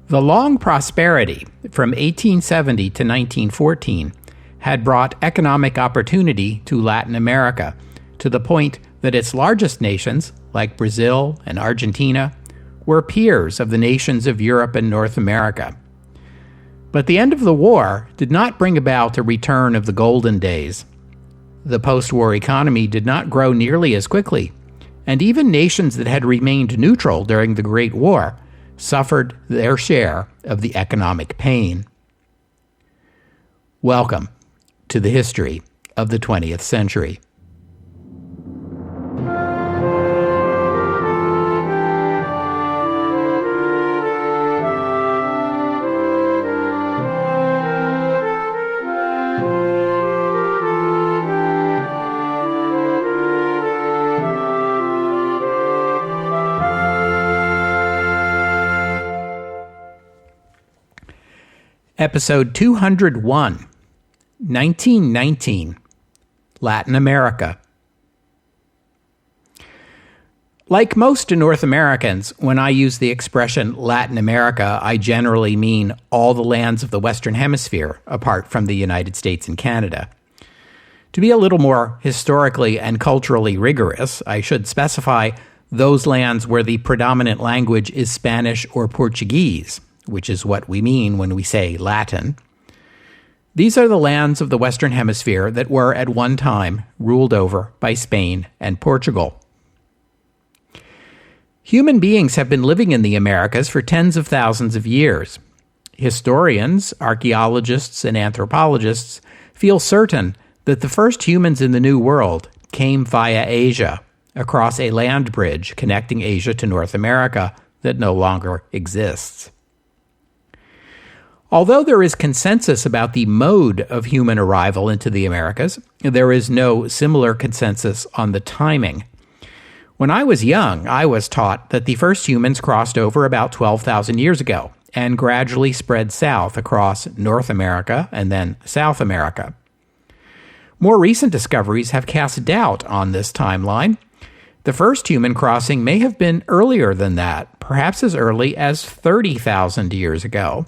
The long prosperity from 1870 to 1914 had brought economic opportunity to Latin America, to the point that its largest nations, like Brazil and Argentina, were peers of the nations of Europe and North America. But the end of the war did not bring about a return of the golden days. The post-war economy did not grow nearly as quickly, and even nations that had remained neutral during the Great War suffered their share of the economic pain. Welcome to the history of the 20th century. Episode 201, 1919, Latin America. Like most North Americans, when I use the expression Latin America, I generally mean all the lands of the Western Hemisphere, apart from the United States and Canada. To be a little more historically and culturally rigorous, I should specify those lands where the predominant language is Spanish or Portuguese, which is what we mean when we say Latin. These are the lands of the Western Hemisphere that were at one time ruled over by Spain and Portugal. Human beings have been living in the Americas for tens of thousands of years. Historians, archaeologists, and anthropologists feel certain that the first humans in the New World came via Asia, across a land bridge connecting Asia to North America that no longer exists. Although there is consensus about the mode of human arrival into the Americas, there is no similar consensus on the timing. When I was young, I was taught that the first humans crossed over about 12,000 years ago and gradually spread south across North America and then South America. More recent discoveries have cast doubt on this timeline. The first human crossing may have been earlier than that, perhaps as early as 30,000 years ago.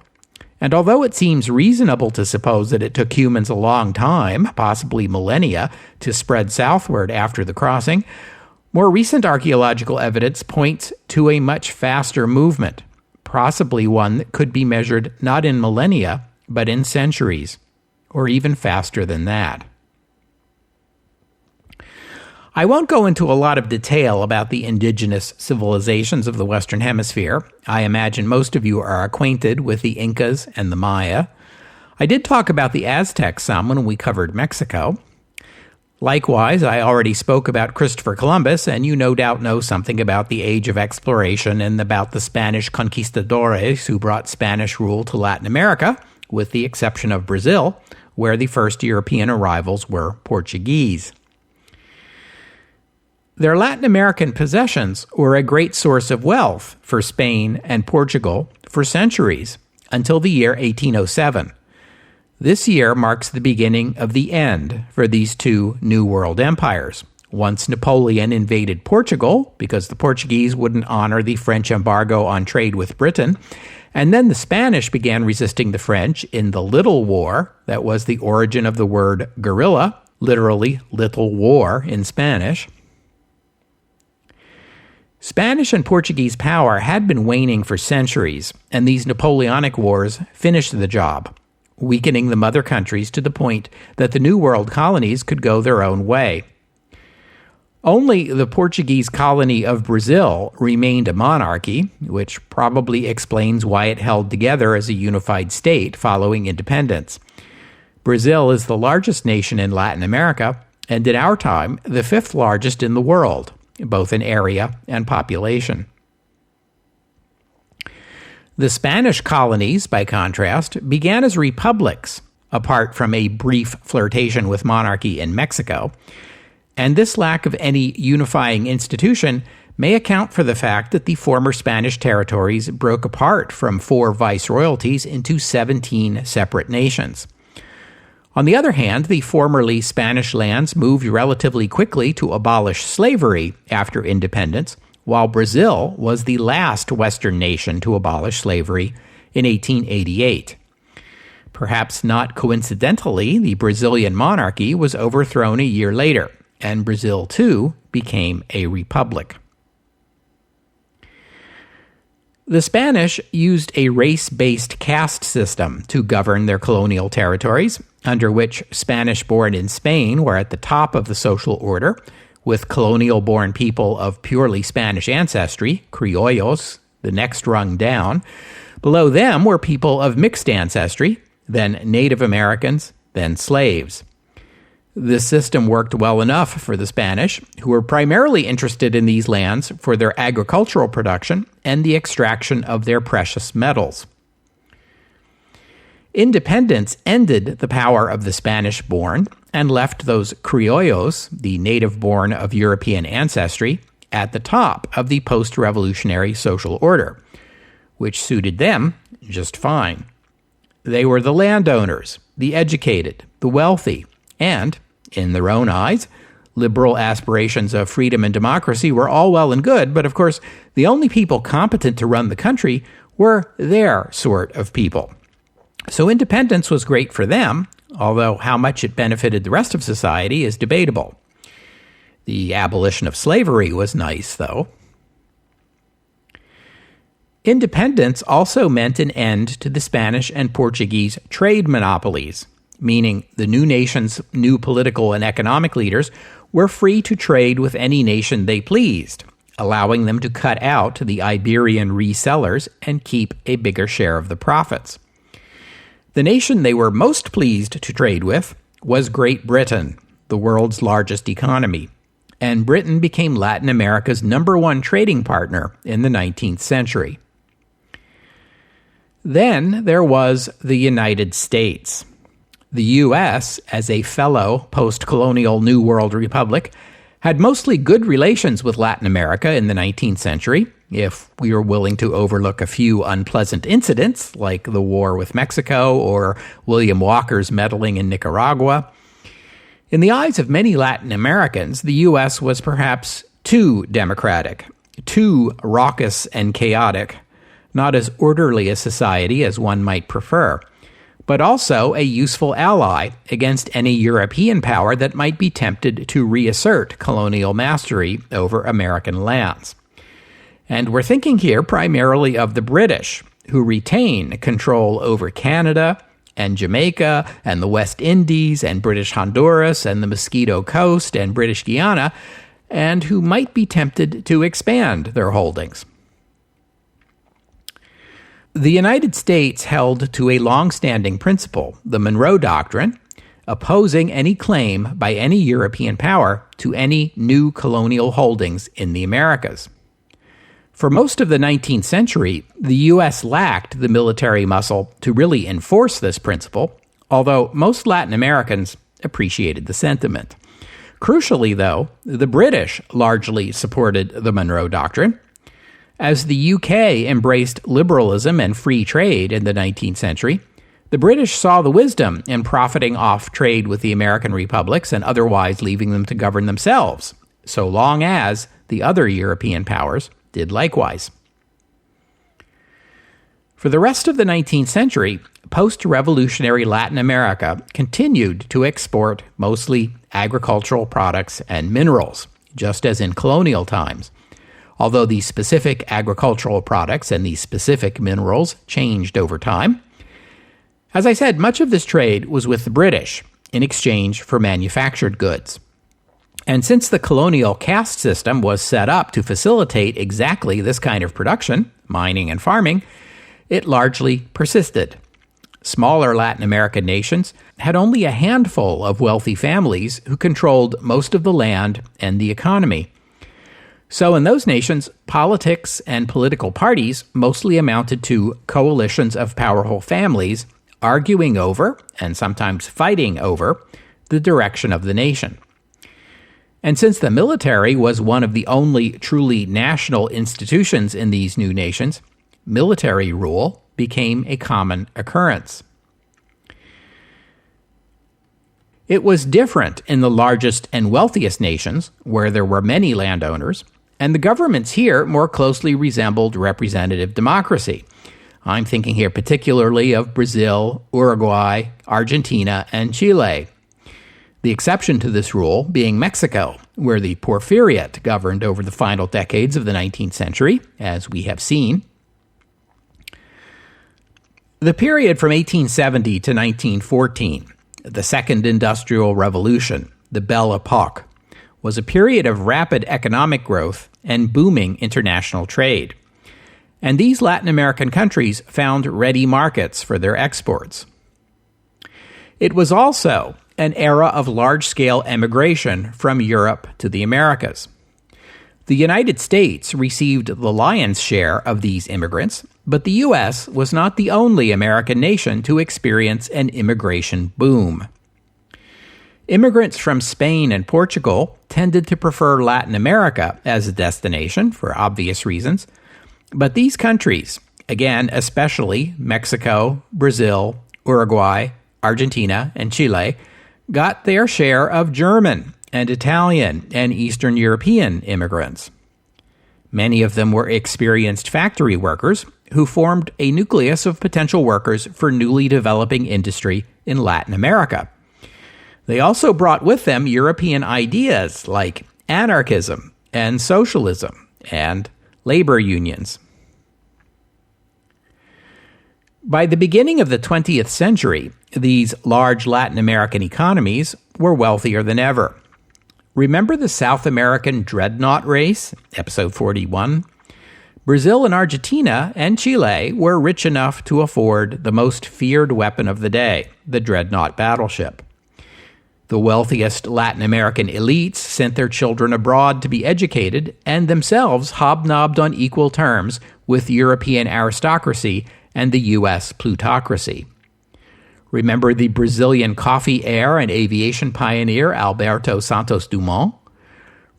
And although it seems reasonable to suppose that it took humans a long time, possibly millennia, to spread southward after the crossing, more recent archaeological evidence points to a much faster movement, possibly one that could be measured not in millennia, but in centuries, or even faster than that. I won't go into a lot of detail about the indigenous civilizations of the Western Hemisphere. I imagine most of you are acquainted with the Incas and the Maya. I did talk about the Aztecs some when we covered Mexico. Likewise, I already spoke about Christopher Columbus, and you no doubt know something about the Age of Exploration and about the Spanish conquistadores who brought Spanish rule to Latin America, with the exception of Brazil, where the first European arrivals were Portuguese. Their Latin American possessions were a great source of wealth for Spain and Portugal for centuries, until the year 1807. This year marks the beginning of the end for these two New World empires. Once Napoleon invaded Portugal, because the Portuguese wouldn't honor the French embargo on trade with Britain, and then the Spanish began resisting the French in the Little War, that was the origin of the word guerrilla, literally little war in Spanish. Spanish and Portuguese power had been waning for centuries, and these Napoleonic wars finished the job, weakening the mother countries to the point that the New World colonies could go their own way. Only the Portuguese colony of Brazil remained a monarchy, which probably explains why it held together as a unified state following independence. Brazil is the largest nation in Latin America, and in our time, the fifth largest in the world, both in area and population. The Spanish colonies, by contrast, began as republics, apart from a brief flirtation with monarchy in Mexico, and this lack of any unifying institution may account for the fact that the former Spanish territories broke apart from 4 viceroyalties into 17 separate nations. On the other hand, the formerly Spanish lands moved relatively quickly to abolish slavery after independence, while Brazil was the last Western nation to abolish slavery in 1888. Perhaps not coincidentally, the Brazilian monarchy was overthrown a year later, and Brazil, too, became a republic. The Spanish used a race-based caste system to govern their colonial territories, under which Spanish-born in Spain were at the top of the social order, with colonial-born people of purely Spanish ancestry, criollos, the next rung down. Below them were people of mixed ancestry, then Native Americans, then slaves. This system worked well enough for the Spanish, who were primarily interested in these lands for their agricultural production and the extraction of their precious metals. Independence ended the power of the Spanish-born and left those criollos, the native-born of European ancestry, at the top of the post-revolutionary social order, which suited them just fine. They were the landowners, the educated, the wealthy, and, in their own eyes, liberal aspirations of freedom and democracy were all well and good, but of course, the only people competent to run the country were their sort of people. So independence was great for them, although how much it benefited the rest of society is debatable. The abolition of slavery was nice, though. Independence also meant an end to the Spanish and Portuguese trade monopolies, meaning the new nation's new political and economic leaders were free to trade with any nation they pleased, allowing them to cut out the Iberian resellers and keep a bigger share of the profits. The nation they were most pleased to trade with was Great Britain, the world's largest economy, and Britain became Latin America's #1 trading partner in the 19th century. Then there was the United States. The U.S., as a fellow post-colonial New World republic, had mostly good relations with Latin America in the 19th century, if we were willing to overlook a few unpleasant incidents, like the war with Mexico or William Walker's meddling in Nicaragua. In the eyes of many Latin Americans, the U.S. was perhaps too democratic, too raucous and chaotic, not as orderly a society as one might prefer, but also a useful ally against any European power that might be tempted to reassert colonial mastery over American lands. And we're thinking here primarily of the British, who retain control over Canada and Jamaica and the West Indies and British Honduras and the Mosquito Coast and British Guiana, and who might be tempted to expand their holdings. The United States held to a long-standing principle, the Monroe Doctrine, opposing any claim by any European power to any new colonial holdings in the Americas. For most of the 19th century, the U.S. lacked the military muscle to really enforce this principle, although most Latin Americans appreciated the sentiment. Crucially, though, the British largely supported the Monroe Doctrine. As the UK embraced liberalism and free trade in the 19th century, the British saw the wisdom in profiting off trade with the American republics and otherwise leaving them to govern themselves, so long as the other European powers did likewise. For the rest of the 19th century, post-revolutionary Latin America continued to export mostly agricultural products and minerals, just as in colonial times, although the specific agricultural products and the specific minerals changed over time. As I said, much of this trade was with the British in exchange for manufactured goods. And since the colonial caste system was set up to facilitate exactly this kind of production, mining and farming, it largely persisted. Smaller Latin American nations had only a handful of wealthy families who controlled most of the land and the economy. So in those nations, politics and political parties mostly amounted to coalitions of powerful families arguing over, and sometimes fighting over, the direction of the nation. And since the military was one of the only truly national institutions in these new nations, military rule became a common occurrence. It was different in the largest and wealthiest nations, where there were many landowners, and the governments here more closely resembled representative democracy, I'm thinking here particularly of Brazil, Uruguay, Argentina, and Chile. The exception to this rule being Mexico, where the Porfiriate governed over the final decades of the 19th century, as we have seen. The period from 1870 to 1914, the Second Industrial Revolution, the Belle Epoque, was a period of rapid economic growth and booming international trade. And these Latin American countries found ready markets for their exports. It was also an era of large-scale emigration from Europe to the Americas. The United States received the lion's share of these immigrants, but the U.S. was not the only American nation to experience an immigration boom. Immigrants from Spain and Portugal tended to prefer Latin America as a destination for obvious reasons, but these countries, again especially Mexico, Brazil, Uruguay, Argentina, and Chile, got their share of German and Italian and Eastern European immigrants. Many of them were experienced factory workers who formed a nucleus of potential workers for newly developing industry in Latin America. They also brought with them European ideas like anarchism and socialism and labor unions. By the beginning of the 20th century, these large Latin American economies were wealthier than ever. Remember the South American dreadnought race, episode 41? Brazil and Argentina and Chile were rich enough to afford the most feared weapon of the day, the dreadnought battleship. The wealthiest Latin American elites sent their children abroad to be educated and themselves hobnobbed on equal terms with European aristocracy and the U.S. plutocracy. Remember the Brazilian coffee heir and aviation pioneer Alberto Santos Dumont?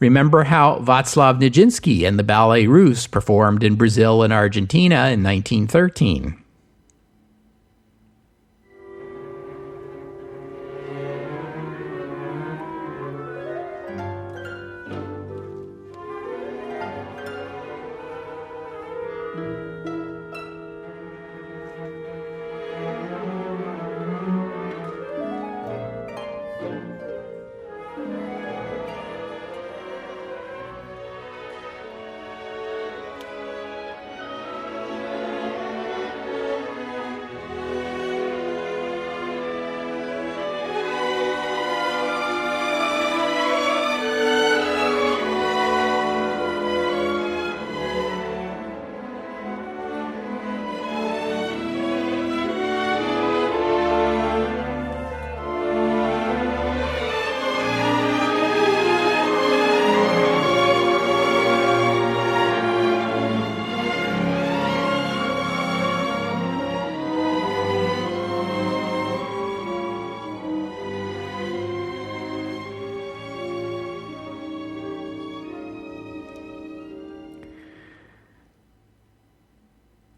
Remember how Václav Nijinsky and the Ballet Russe performed in Brazil and Argentina in 1913?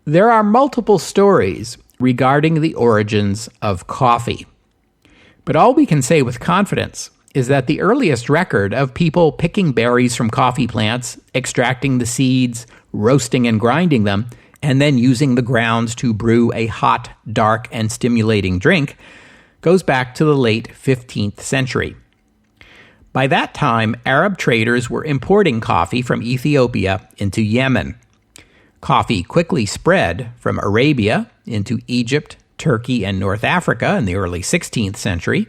There are multiple stories regarding the origins of coffee, but all we can say with confidence is that the earliest record of people picking berries from coffee plants, extracting the seeds, roasting and grinding them, and then using the grounds to brew a hot, dark, and stimulating drink goes back to the late 15th century. By that time, Arab traders were importing coffee from Ethiopia into Yemen. Coffee quickly spread from Arabia into Egypt, Turkey, and North Africa in the early 16th century.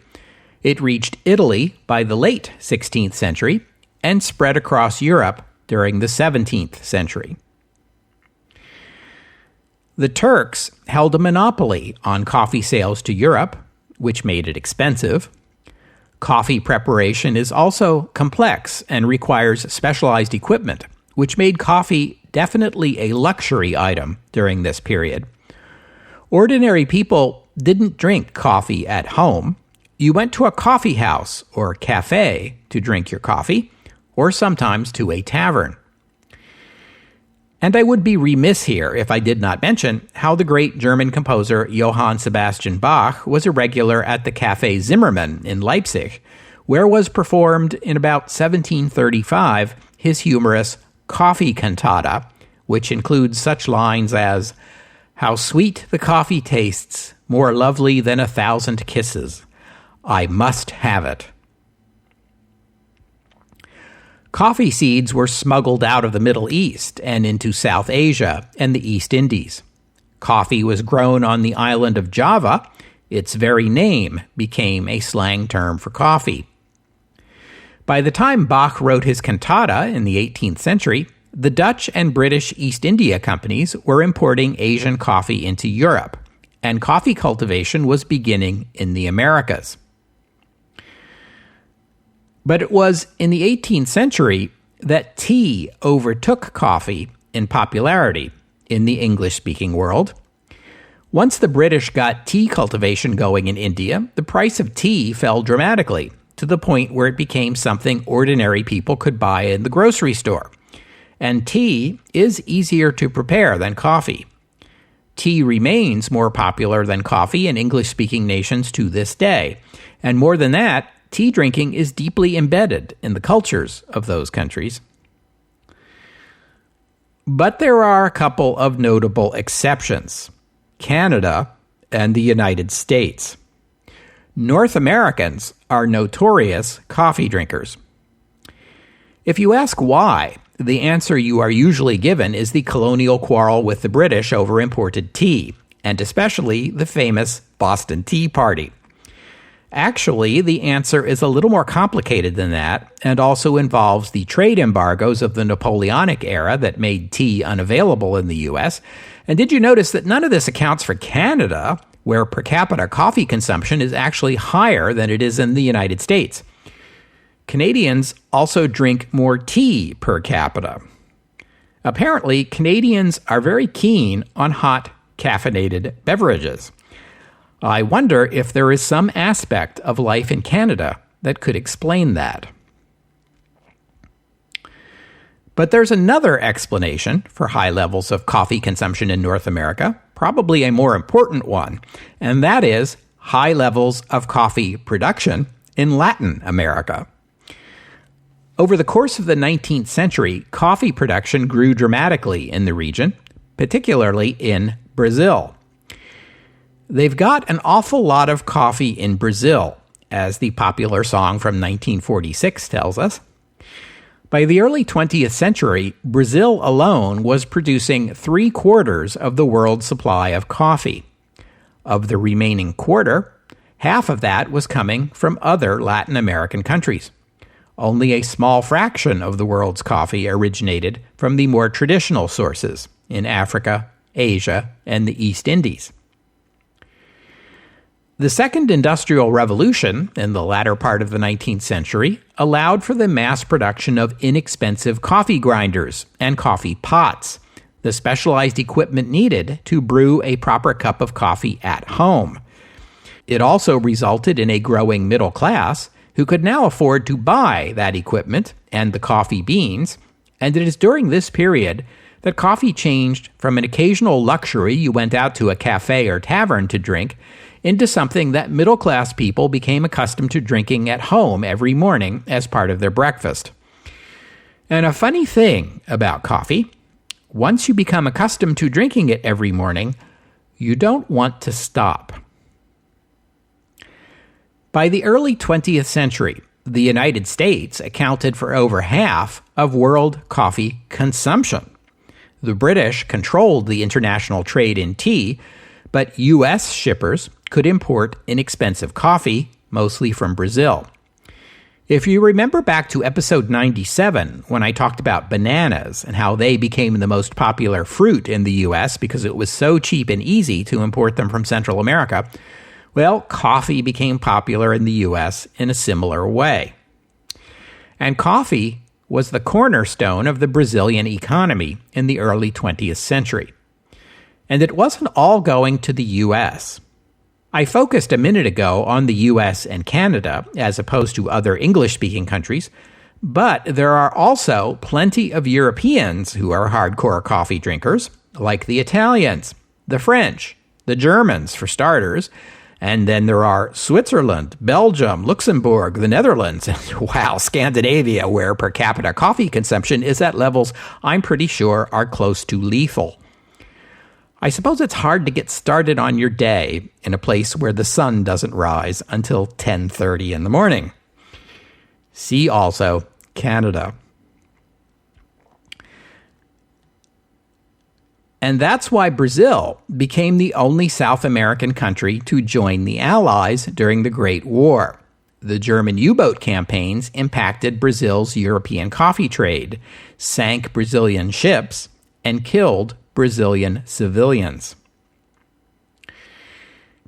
It reached Italy by the late 16th century and spread across Europe during the 17th century. The Turks held a monopoly on coffee sales to Europe, which made it expensive. Coffee preparation is also complex and requires specialized equipment, which made coffee definitely a luxury item during this period. Ordinary people didn't drink coffee at home. You went to a coffee house or cafe to drink your coffee, or sometimes to a tavern. And I would be remiss here if I did not mention how the great German composer Johann Sebastian Bach was a regular at the Café Zimmermann in Leipzig, where was performed in about 1735 his humorous Coffee Cantata, which includes such lines as, How sweet the coffee tastes, more lovely than 1,000 kisses. I must have it. Coffee seeds were smuggled out of the Middle East and into South Asia and the East Indies. Coffee was grown on the island of Java. Its very name became a slang term for coffee. By the time Bach wrote his cantata in the 18th century, the Dutch and British East India companies were importing Asian coffee into Europe, and coffee cultivation was beginning in the Americas. But it was in the 18th century that tea overtook coffee in popularity in the English-speaking world. Once the British got tea cultivation going in India, the price of tea fell dramatically, to the point where it became something ordinary people could buy in the grocery store. And tea is easier to prepare than coffee. Tea remains more popular than coffee in English-speaking nations to this day. And more than that, tea drinking is deeply embedded in the cultures of those countries. But there are a couple of notable exceptions: Canada and the United States. North Americans are notorious coffee drinkers. If you ask why, the answer you are usually given is the colonial quarrel with the British over imported tea, and especially the famous Boston Tea Party. Actually, the answer is a little more complicated than that, and also involves the trade embargoes of the Napoleonic era that made tea unavailable in the U.S. And did you notice that none of this accounts for Canada, where per capita coffee consumption is actually higher than it is in the United States? Canadians also drink more tea per capita. Apparently, Canadians are very keen on hot, caffeinated beverages. I wonder if there is some aspect of life in Canada that could explain that. But there's another explanation for high levels of coffee consumption in North America, probably a more important one, and that is high levels of coffee production in Latin America. Over the course of the 19th century, coffee production grew dramatically in the region, particularly in Brazil. They've got an awful lot of coffee in Brazil, as the popular song from 1946 tells us. By the early 20th century, Brazil alone was producing 3/4 of the world's supply of coffee. Of the remaining quarter, half of that was coming from other Latin American countries. Only a small fraction of the world's coffee originated from the more traditional sources in Africa, Asia, and the East Indies. The Second Industrial Revolution, in the latter part of the 19th century, allowed for the mass production of inexpensive coffee grinders and coffee pots, the specialized equipment needed to brew a proper cup of coffee at home. It also resulted in a growing middle class who could now afford to buy that equipment and the coffee beans, and it is during this period that coffee changed from an occasional luxury you went out to a cafe or tavern to drink into something that middle-class people became accustomed to drinking at home every morning as part of their breakfast. And a funny thing about coffee, once you become accustomed to drinking it every morning, you don't want to stop. By the early 20th century, the United States accounted for over half of world coffee consumption. The British controlled the international trade in tea, but U.S. shippers could import inexpensive coffee, mostly from Brazil. If you remember back to episode 97, when I talked about bananas and how they became the most popular fruit in the U.S. because it was so cheap and easy to import them from Central America, well, coffee became popular in the U.S. in a similar way. And coffee was the cornerstone of the Brazilian economy in the early 20th century. And it wasn't all going to the U.S. I focused a minute ago on the U.S. and Canada as opposed to other English-speaking countries, but there are also plenty of Europeans who are hardcore coffee drinkers, like the Italians, the French, the Germans for starters, and then there are Switzerland, Belgium, Luxembourg, the Netherlands, and wow, Scandinavia, where per capita coffee consumption is at levels I'm pretty sure are close to lethal. I suppose it's hard to get started on your day in a place where the sun doesn't rise until 10:30 in the morning. See also Canada. And that's why Brazil became the only South American country to join the Allies during the Great War. The German U-boat campaigns impacted Brazil's European coffee trade, sank Brazilian ships, and killed Brazilian civilians.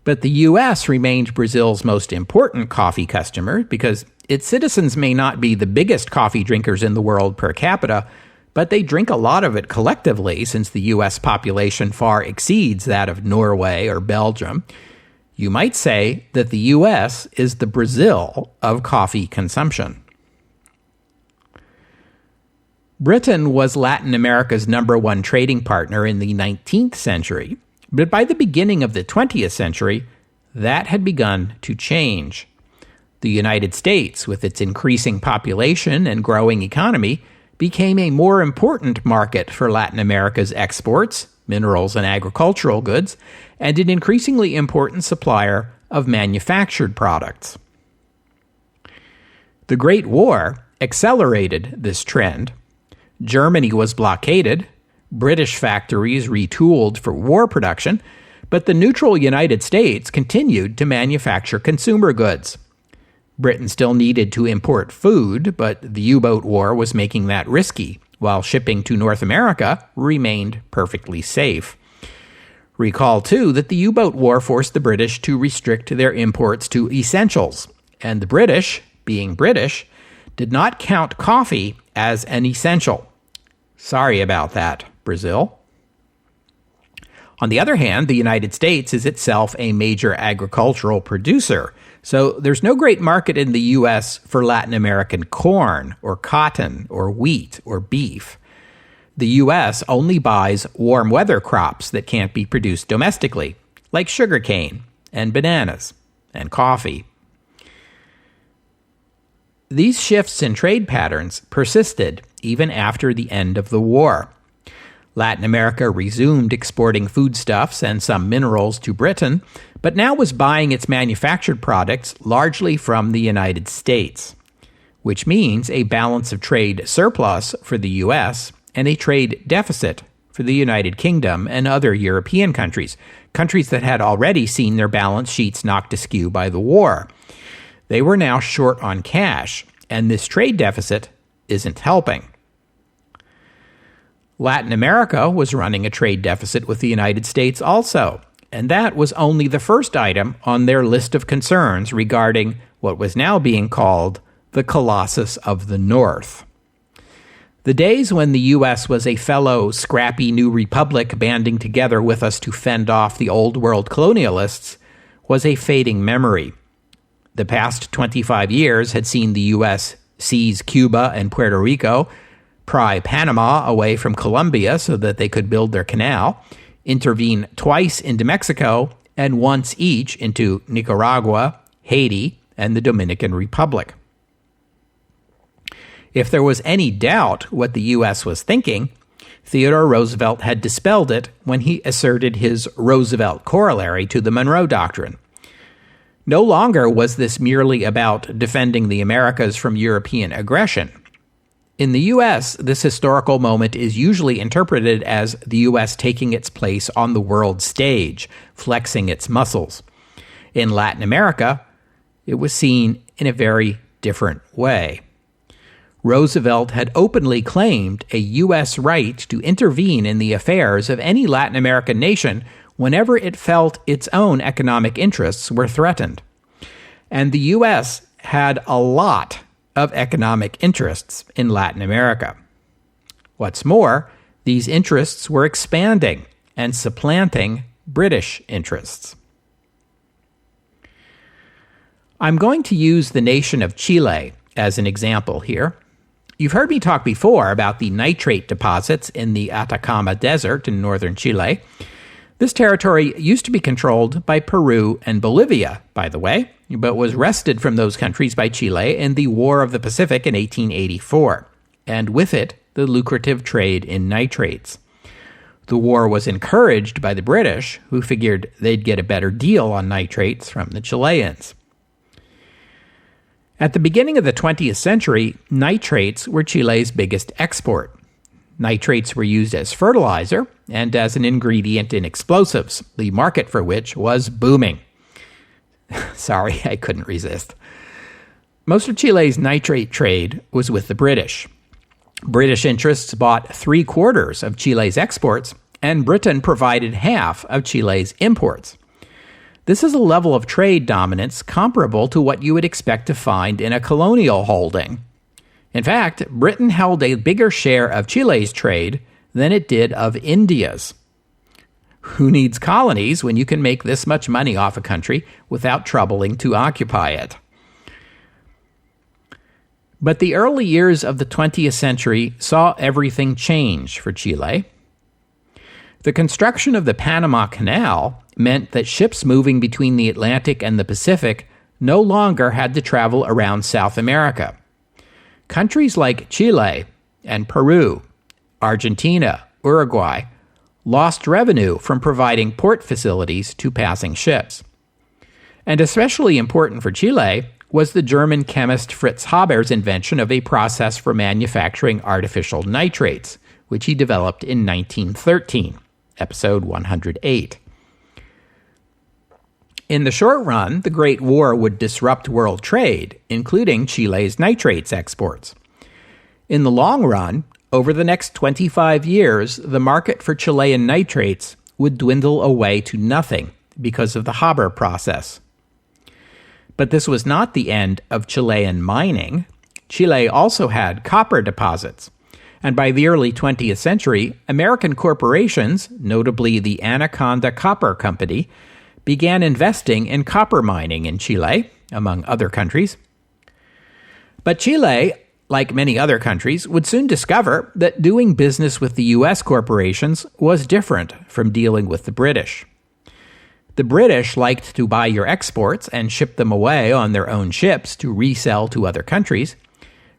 But the U.S. remained Brazil's most important coffee customer because its citizens may not be the biggest coffee drinkers in the world per capita, but they drink a lot of it collectively since the U.S. population far exceeds that of Norway or Belgium. You might say that the U.S. is the Brazil of coffee consumption. Britain was Latin America's #1 trading partner in the 19th century, but by the beginning of the 20th century, that had begun to change. The United States, with its increasing population and growing economy, became a more important market for Latin America's exports, minerals and agricultural goods, and an increasingly important supplier of manufactured products. The Great War accelerated this trend. Germany was blockaded, British factories retooled for war production, but the neutral United States continued to manufacture consumer goods. Britain still needed to import food, but the U-boat war was making that risky, while shipping to North America remained perfectly safe. Recall, too, that the U-boat war forced the British to restrict their imports to essentials, and the British, being British, did not count coffee as an essential. Sorry about that, Brazil. On the other hand, the United States is itself a major agricultural producer, so there's no great market in the U.S. for Latin American corn or cotton or wheat or beef. The U.S. only buys warm weather crops that can't be produced domestically, like sugarcane and bananas and coffee. These shifts in trade patterns persisted even after the end of the war. Latin America resumed exporting foodstuffs and some minerals to Britain, but now was buying its manufactured products largely from the United States, which means a balance of trade surplus for the U.S. and a trade deficit for the United Kingdom and other European countries that had already seen their balance sheets knocked askew by the war. They were now short on cash, and this trade deficit isn't helping. Latin America was running a trade deficit with the United States also, and that was only the first item on their list of concerns regarding what was now being called the Colossus of the North. The days when the U.S. was a fellow scrappy new republic banding together with us to fend off the old world colonialists was a fading memory. The past 25 years had seen the U.S. seize Cuba and Puerto Rico, pry Panama away from Colombia so that they could build their canal, intervene twice into Mexico, and once each into Nicaragua, Haiti, and the Dominican Republic. If there was any doubt what the U.S. was thinking, Theodore Roosevelt had dispelled it when he asserted his Roosevelt corollary to the Monroe Doctrine. No longer was this merely about defending the Americas from European aggression. In the U.S., this historical moment is usually interpreted as the U.S. taking its place on the world stage, flexing its muscles. In Latin America, it was seen in a very different way. Roosevelt had openly claimed a U.S. right to intervene in the affairs of any Latin American nation whenever it felt its own economic interests were threatened. And the U.S. had a lot of economic interests in Latin America. What's more, these interests were expanding and supplanting British interests. I'm going to use the nation of Chile as an example here. You've heard me talk before about the nitrate deposits in the Atacama Desert in northern Chile. This territory used to be controlled by Peru and Bolivia, by the way, but was wrested from those countries by Chile in the War of the Pacific in 1884, and with it, the lucrative trade in nitrates. The war was encouraged by the British, who figured they'd get a better deal on nitrates from the Chileans. At the beginning of the 20th century, nitrates were Chile's biggest export. Nitrates were used as fertilizer and as an ingredient in explosives, the market for which was booming. Sorry, I couldn't resist. Most of Chile's nitrate trade was with the British. British interests bought 3/4 of Chile's exports, and Britain provided half of Chile's imports. This is a level of trade dominance comparable to what you would expect to find in a colonial holding. In fact, Britain held a bigger share of Chile's trade than it did of India's. Who needs colonies when you can make this much money off a country without troubling to occupy it? But the early years of the 20th century saw everything change for Chile. The construction of the Panama Canal meant that ships moving between the Atlantic and the Pacific no longer had to travel around South America. Countries like Chile and Peru, Argentina, Uruguay lost revenue from providing port facilities to passing ships. And especially important for Chile was the German chemist Fritz Haber's invention of a process for manufacturing artificial nitrates, which he developed in 1913, episode 108. In the short run, the Great War would disrupt world trade, including Chile's nitrates exports. In the long run, over the next 25 years, the market for Chilean nitrates would dwindle away to nothing because of the Haber process. But this was not the end of Chilean mining. Chile also had copper deposits. And by the early 20th century, American corporations, notably the Anaconda Copper Company, began investing in copper mining in Chile, among other countries. But Chile, like many other countries, would soon discover that doing business with the U.S. corporations was different from dealing with the British. The British liked to buy your exports and ship them away on their own ships to resell to other countries.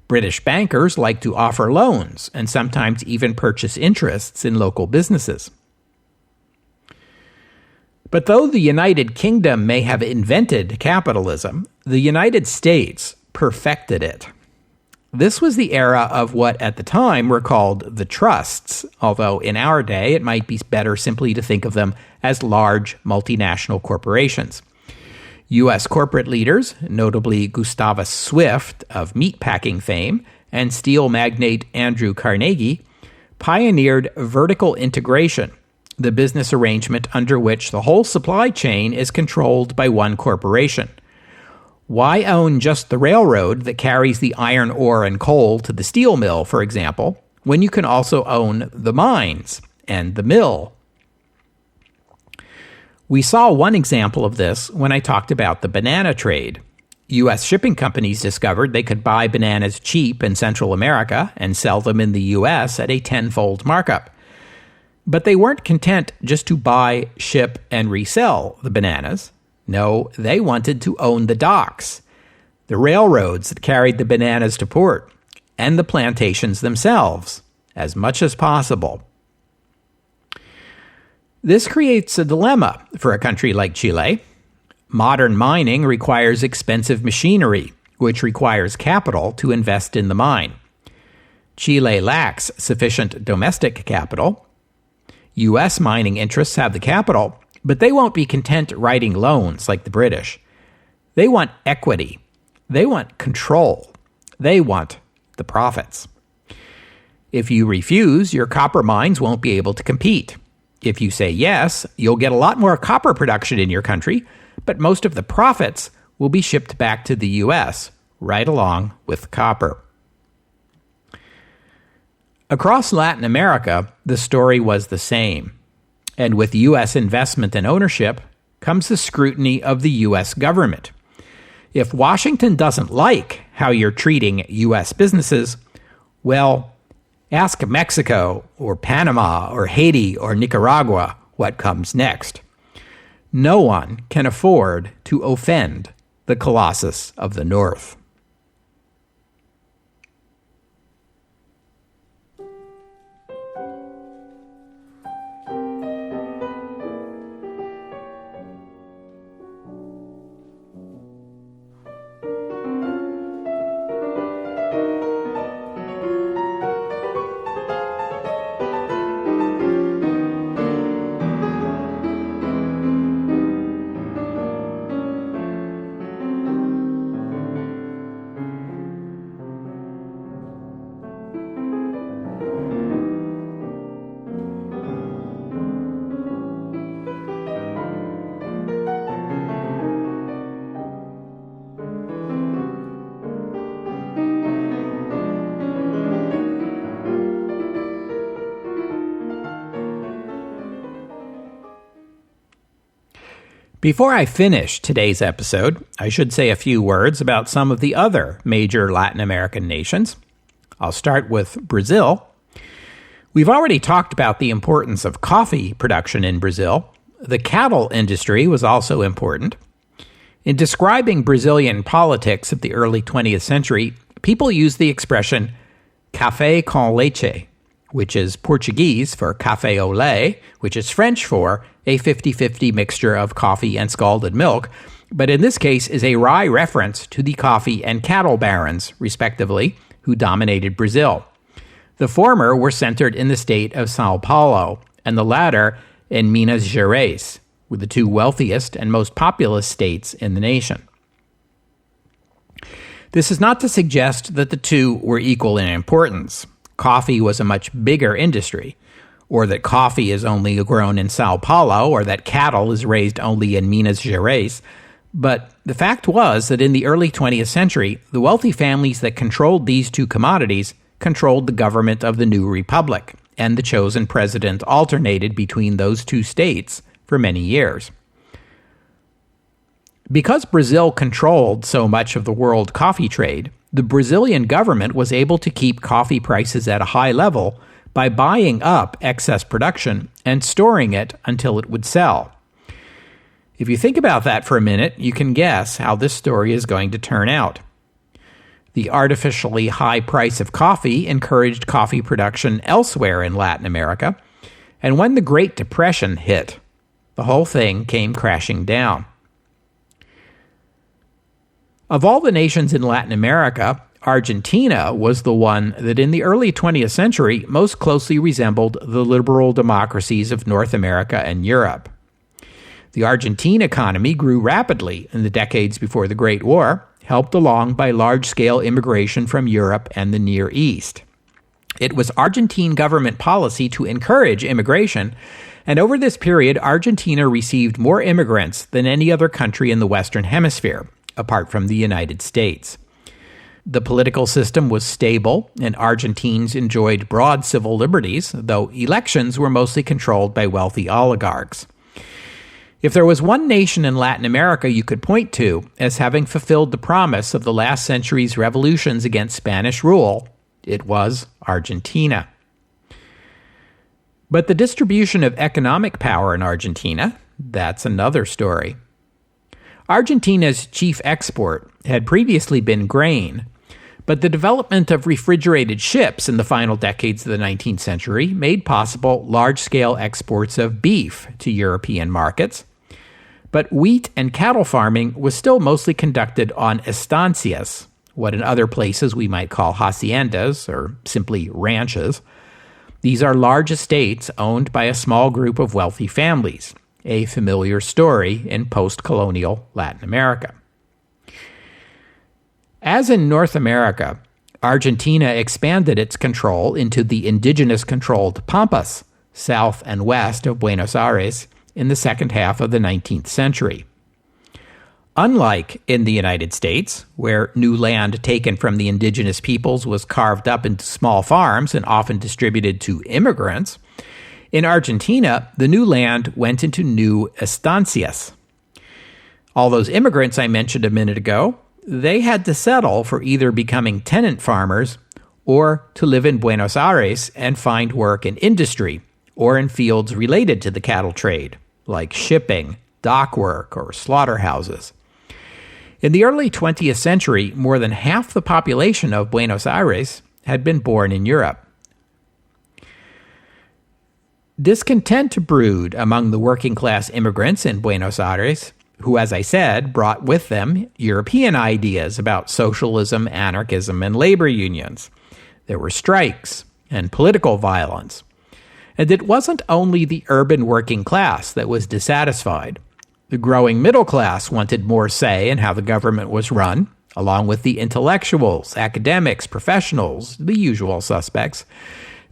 British bankers liked to offer loans and sometimes even purchase interests in local businesses. But though the United Kingdom may have invented capitalism, the United States perfected it. This was the era of what at the time were called the trusts, although in our day it might be better simply to think of them as large multinational corporations. U.S. corporate leaders, notably Gustavus Swift of meatpacking fame and steel magnate Andrew Carnegie, pioneered vertical integration, the business arrangement under which the whole supply chain is controlled by one corporation. Why own just the railroad that carries the iron ore and coal to the steel mill, for example, when you can also own the mines and the mill? We saw one example of this when I talked about the banana trade. U.S. shipping companies discovered they could buy bananas cheap in Central America and sell them in the U.S. at a tenfold markup. But they weren't content just to buy, ship, and resell the bananas. No, they wanted to own the docks, the railroads that carried the bananas to port, and the plantations themselves, as much as possible. This creates a dilemma for a country like Chile. Modern mining requires expensive machinery, which requires capital to invest in the mine. Chile lacks sufficient domestic capital. U.S. mining interests have the capital, but they won't be content writing loans like the British. They want equity. They want control. They want the profits. If you refuse, your copper mines won't be able to compete. If you say yes, you'll get a lot more copper production in your country, but most of the profits will be shipped back to the U.S., right along with copper. Across Latin America, the story was the same. And with U.S. investment and ownership comes the scrutiny of the U.S. government. If Washington doesn't like how you're treating U.S. businesses, well, ask Mexico or Panama or Haiti or Nicaragua what comes next. No one can afford to offend the Colossus of the North. Before I finish today's episode, I should say a few words about some of the other major Latin American nations. I'll start with Brazil. We've already talked about the importance of coffee production in Brazil. The cattle industry was also important. In describing Brazilian politics of the early 20th century, people used the expression café com leite, which is Portuguese for café au lait, which is French for a 50-50 mixture of coffee and scalded milk, but in this case is a wry reference to the coffee and cattle barons, respectively, who dominated Brazil. The former were centered in the state of São Paulo, and the latter in Minas Gerais, with the two wealthiest and most populous states in the nation. This is not to suggest that the two were equal in importance. Coffee was a much bigger industry, or that coffee is only grown in São Paulo, or that cattle is raised only in Minas Gerais. But the fact was that in the early 20th century, the wealthy families that controlled these two commodities controlled the government of the new republic, and the chosen president alternated between those two states for many years. Because Brazil controlled so much of the world coffee trade, the Brazilian government was able to keep coffee prices at a high level by buying up excess production and storing it until it would sell. If you think about that for a minute, you can guess how this story is going to turn out. The artificially high price of coffee encouraged coffee production elsewhere in Latin America, and when the Great Depression hit, the whole thing came crashing down. Of all the nations in Latin America, Argentina was the one that in the early 20th century most closely resembled the liberal democracies of North America and Europe. The Argentine economy grew rapidly in the decades before the Great War, helped along by large-scale immigration from Europe and the Near East. It was Argentine government policy to encourage immigration, and over this period, Argentina received more immigrants than any other country in the Western Hemisphere, apart from the United States. The political system was stable, and Argentines enjoyed broad civil liberties, though elections were mostly controlled by wealthy oligarchs. If there was one nation in Latin America you could point to as having fulfilled the promise of the last century's revolutions against Spanish rule, it was Argentina. But the distribution of economic power in Argentina, that's another story. Argentina's chief export had previously been grain, but the development of refrigerated ships in the final decades of the 19th century made possible large-scale exports of beef to European markets. But wheat and cattle farming was still mostly conducted on estancias, what in other places we might call haciendas, or simply ranches. These are large estates owned by a small group of wealthy families, a familiar story in post-colonial Latin America. As in North America, Argentina expanded its control into the indigenous-controlled Pampas, south and west of Buenos Aires, in the second half of the 19th century. Unlike in the United States, where new land taken from the indigenous peoples was carved up into small farms and often distributed to immigrants, in Argentina, the new land went into new estancias. All those immigrants I mentioned a minute ago, they had to settle for either becoming tenant farmers or to live in Buenos Aires and find work in industry or in fields related to the cattle trade, like shipping, dock work, or slaughterhouses. In the early 20th century, more than half the population of Buenos Aires had been born in Europe. Discontent brewed among the working-class immigrants in Buenos Aires, who, as I said, brought with them European ideas about socialism, anarchism, and labor unions. There were strikes and political violence. And it wasn't only the urban working class that was dissatisfied. The growing middle class wanted more say in how the government was run, along with the intellectuals, academics, professionals, the usual suspects.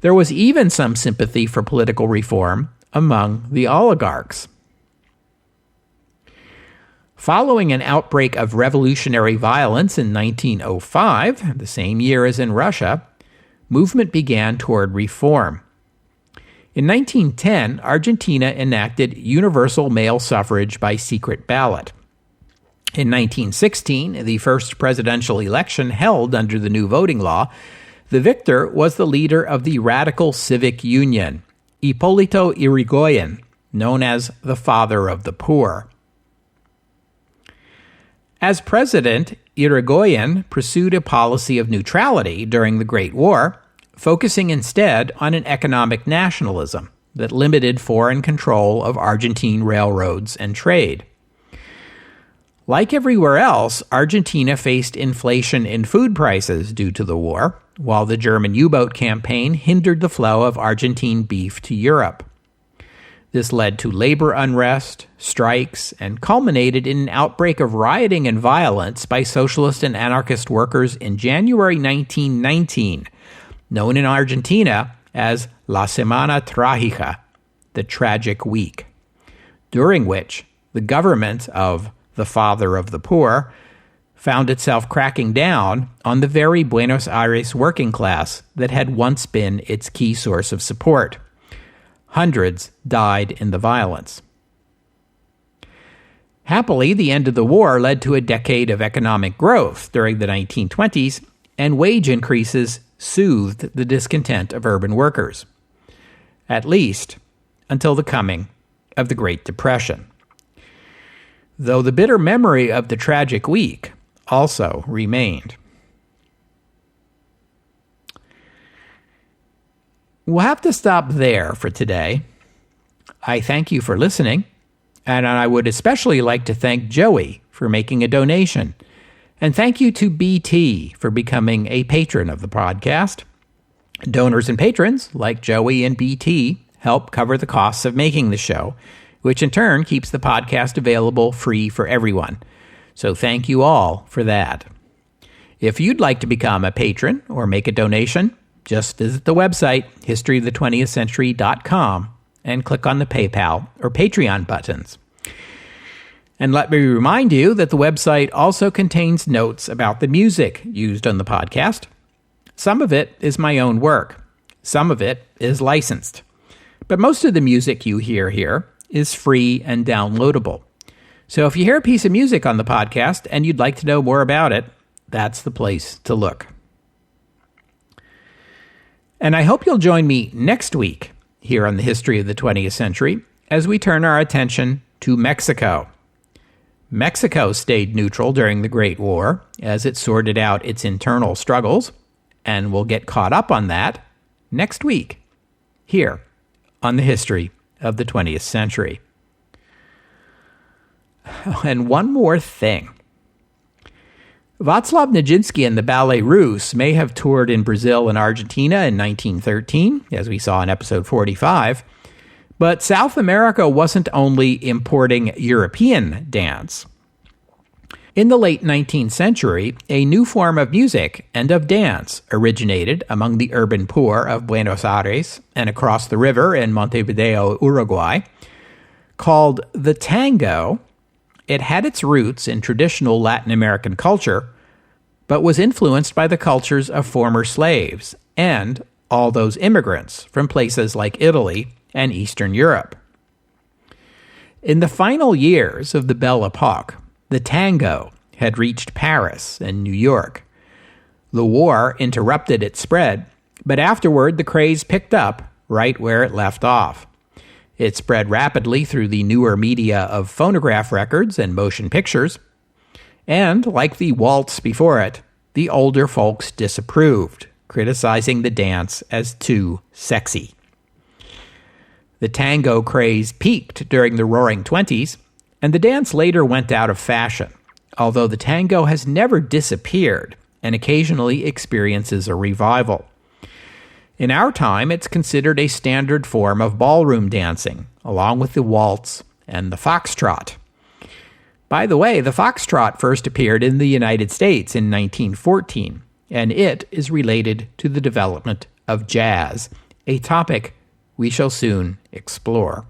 There was even some sympathy for political reform among the oligarchs. Following an outbreak of revolutionary violence in 1905, the same year as in Russia, movement began toward reform. In 1910, Argentina enacted universal male suffrage by secret ballot. In 1916, the first presidential election held under the new voting law, the victor was the leader of the Radical Civic Union, Hipólito Yrigoyen, known as the Father of the Poor. As president, Yrigoyen pursued a policy of neutrality during the Great War, focusing instead on an economic nationalism that limited foreign control of Argentine railroads and trade. Like everywhere else, Argentina faced inflation in food prices due to the war, while the German U-boat campaign hindered the flow of Argentine beef to Europe. This led to labor unrest, strikes, and culminated in an outbreak of rioting and violence by socialist and anarchist workers in January 1919, known in Argentina as La Semana Trágica, the Tragic Week, during which the government of the Father of the Poor found itself cracking down on the very Buenos Aires working class that had once been its key source of support. Hundreds died in the violence. Happily, the end of the war led to a decade of economic growth during the 1920s, and wage increases soothed the discontent of urban workers, at least until the coming of the Great Depression. Though the bitter memory of the tragic week also remained. We'll have to stop there for today. I thank you for listening, and I would especially like to thank Joey for making a donation. And thank you to BT for becoming a patron of the podcast. Donors and patrons, like Joey and BT, help cover the costs of making the show, which in turn keeps the podcast available free for everyone. So thank you all for that. If you'd like to become a patron or make a donation, just visit the website, historyofthe20thcentury.com, and click on the PayPal or Patreon buttons. And let me remind you that the website also contains notes about the music used on the podcast. Some of it is my own work. Some of it is licensed. But most of the music you hear here is free and downloadable. So if you hear a piece of music on the podcast and you'd like to know more about it, that's the place to look. And I hope you'll join me next week here on the History of the 20th Century as we turn our attention to Mexico. Mexico stayed neutral during the Great War as it sorted out its internal struggles, and we'll get caught up on that next week here on the History of the 20th Century. And one more thing. Václav Nijinsky and the Ballet Russe may have toured in Brazil and Argentina in 1913, as we saw in episode 45, but South America wasn't only importing European dance. In the late 19th century, a new form of music and of dance originated among the urban poor of Buenos Aires and across the river in Montevideo, Uruguay. Called the tango, it had its roots in traditional Latin American culture, but was influenced by the cultures of former slaves and all those immigrants from places like Italy and Eastern Europe. In the final years of the Belle Epoque, the tango had reached Paris and New York. The war interrupted its spread, but afterward the craze picked up right where it left off. It spread rapidly through the newer media of phonograph records and motion pictures, and, like the waltz before it, the older folks disapproved, criticizing the dance as too sexy. The tango craze peaked during the Roaring Twenties, and the dance later went out of fashion, although the tango has never disappeared and occasionally experiences a revival. In our time, it's considered a standard form of ballroom dancing, along with the waltz and the foxtrot. By the way, the foxtrot first appeared in the United States in 1914, and it is related to the development of jazz, a topic we shall soon explore.